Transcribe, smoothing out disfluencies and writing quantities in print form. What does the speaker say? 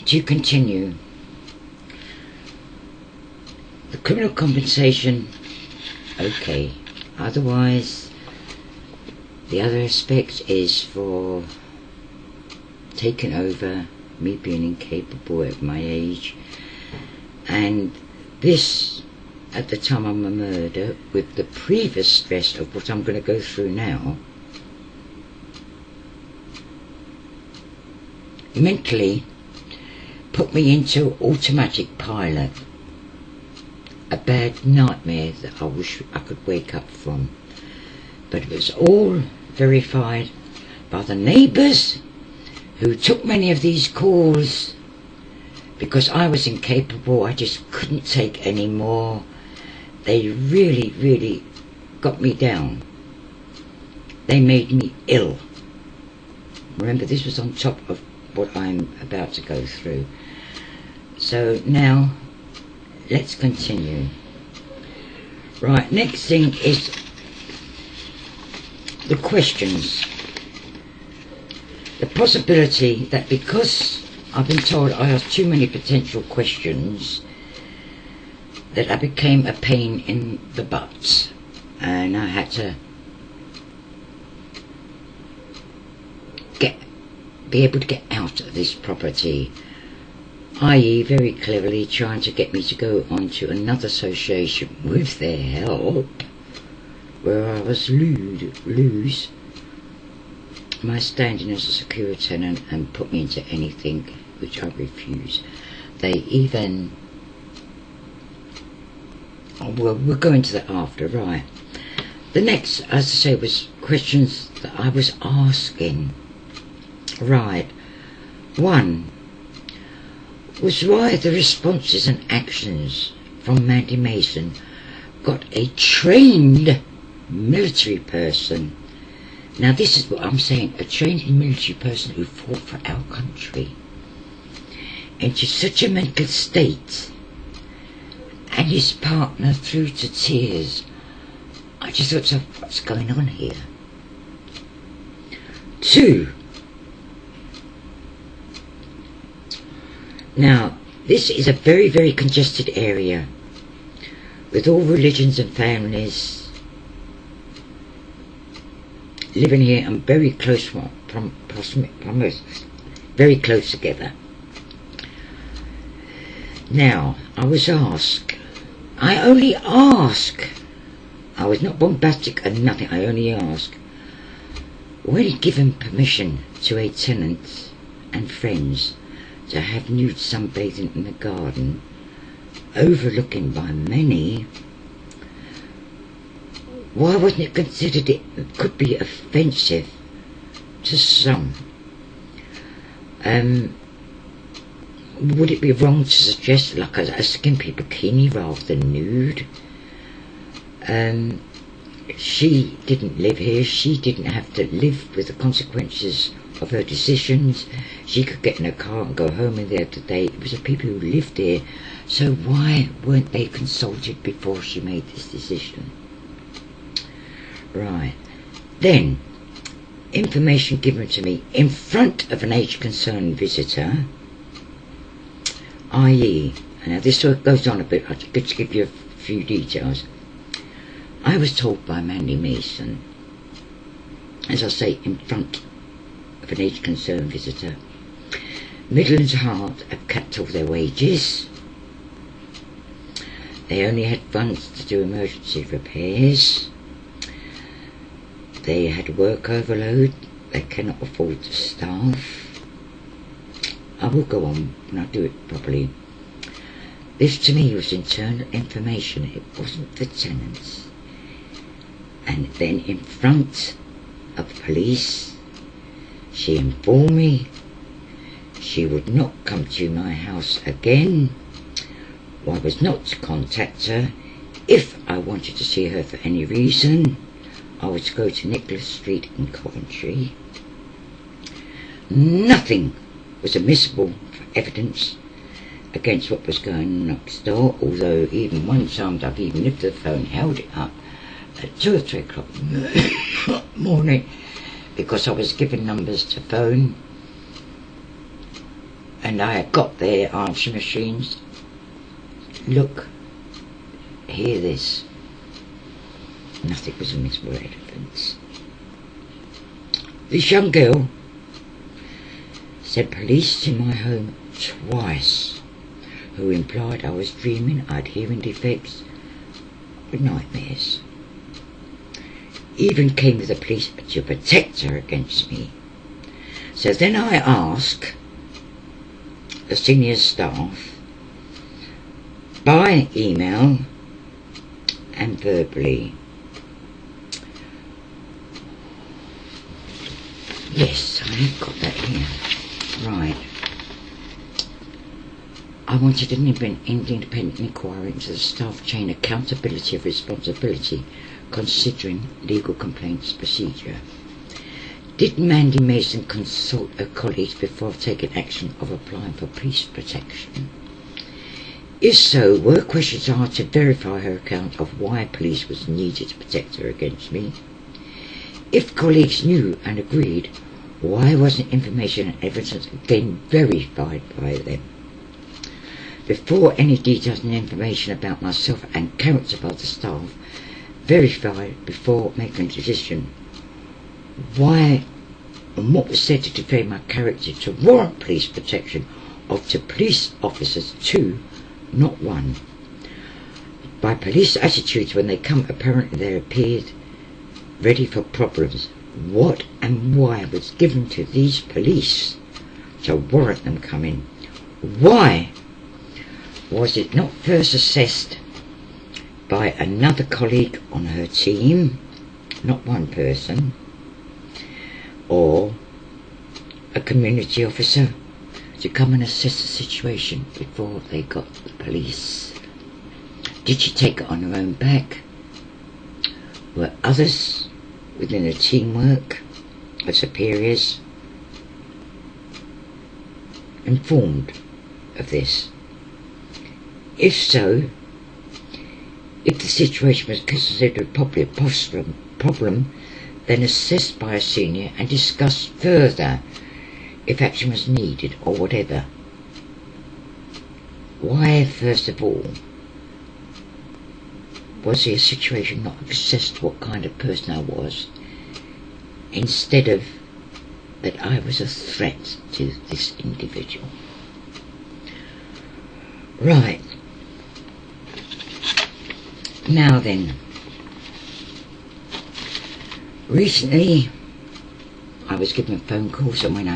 to continue. The criminal compensation, okay. Otherwise, the other aspect is for taking over, me being incapable at my age, and this at the time of my murder, with the previous stress of what I'm going to go through now, mentally put me into automatic pilot, a bad nightmare that I wish I could wake up from. But it was all verified by the neighbours who took many of these calls because I was incapable. I just couldn't take any more. They really got me down. They made me ill. Remember, this was on top of what I'm about to go through. So now let's continue. Right, next thing is the questions. The possibility that because I've been told I asked too many potential questions, that I became a pain in the butt, and I had to be able to get out of this property, i.e. very cleverly trying to get me to go on to another association with their help, where I was lose my standing as a secure tenant and put me into anything, which I refuse. They even, well, we'll go into that after. Right, the next, as I say, was questions that I was asking. Right, one was why the responses and actions from Mandy Mason got a trained military person. Now this is what I'm saying, a trained military person who fought for our country, into such a mental state, and his partner through to tears. I just thought, so what's going on here? Two, now this is a very congested area with all religions and families living here and very close, very close together. Now, I was asked, I only ask, I was not bombastic and nothing, I only ask, when given permission to a tenant and friends to have nude sunbathing in the garden, overlooking by many, why wasn't it considered it could be offensive to some? Would it be wrong to suggest like a skimpy bikini rather than nude? She didn't live here. She didn't have to live with the consequences of her decisions. She could get in a car and go home in the other day. It was the people who lived here. So why weren't they consulted before she made this decision? Right, then information given to me in front of an age-concerned visitor, i.e., now this sort of goes on a bit, I'll just give you a few details. I was told by Mandy Mason, as I say, in front of an age-concerned visitor, Midlands Heart have capped all their wages. They only had funds to do emergency repairs. They had work overload. They cannot afford the staff. I will go on when I do it properly. This to me was internal information. It wasn't the tenants. And then in front of police, she informed me she would not come to my house again. I was not to contact her. If I wanted to see her for any reason, I was to go to Nicholas Street in Coventry. Nothing was admissible for evidence against what was going on next door, although even one time I've even lifted the phone, held it up at 2 or 3 o'clock in the morning because I was given numbers to phone, and and I had got their answering machines. Look, hear this. Nothing was amiss with evidence. This young girl sent police to my home twice, who implied I was dreaming, I had hearing defects, with nightmares. Even came with the police to protect her against me. So then I asked the senior staff by email and verbally. Yes, I have got that here. Right. I wanted an independent inquiry into the staff chain accountability of responsibility considering legal complaints procedure. Did Mandy Mason consult her colleagues before taking action of applying for police protection? If so, were questions asked to verify her account of why police was needed to protect her against me? If colleagues knew and agreed, why wasn't information and evidence again verified by them? Before any details and information about myself and character by the staff verified before making a decision, why and what was said to defame my character to warrant police protection of to police officers two, not one. By police attitudes when they come, apparently they appeared ready for problems. What and why was given to these police to warrant them coming? Why was it not first assessed by another colleague on her team, not one person, or a community officer to come and assess the situation before they got the police? Did she take it on her own back? Were others within the teamwork, her superiors, informed of this? If so, if the situation was considered probably a problem, then assessed by a senior and discussed further if action was needed or whatever. Why, first of all, was the situation not assessed what kind of person I was, instead of that I was a threat to this individual? Right. Now then, recently I was given a phone call, so when I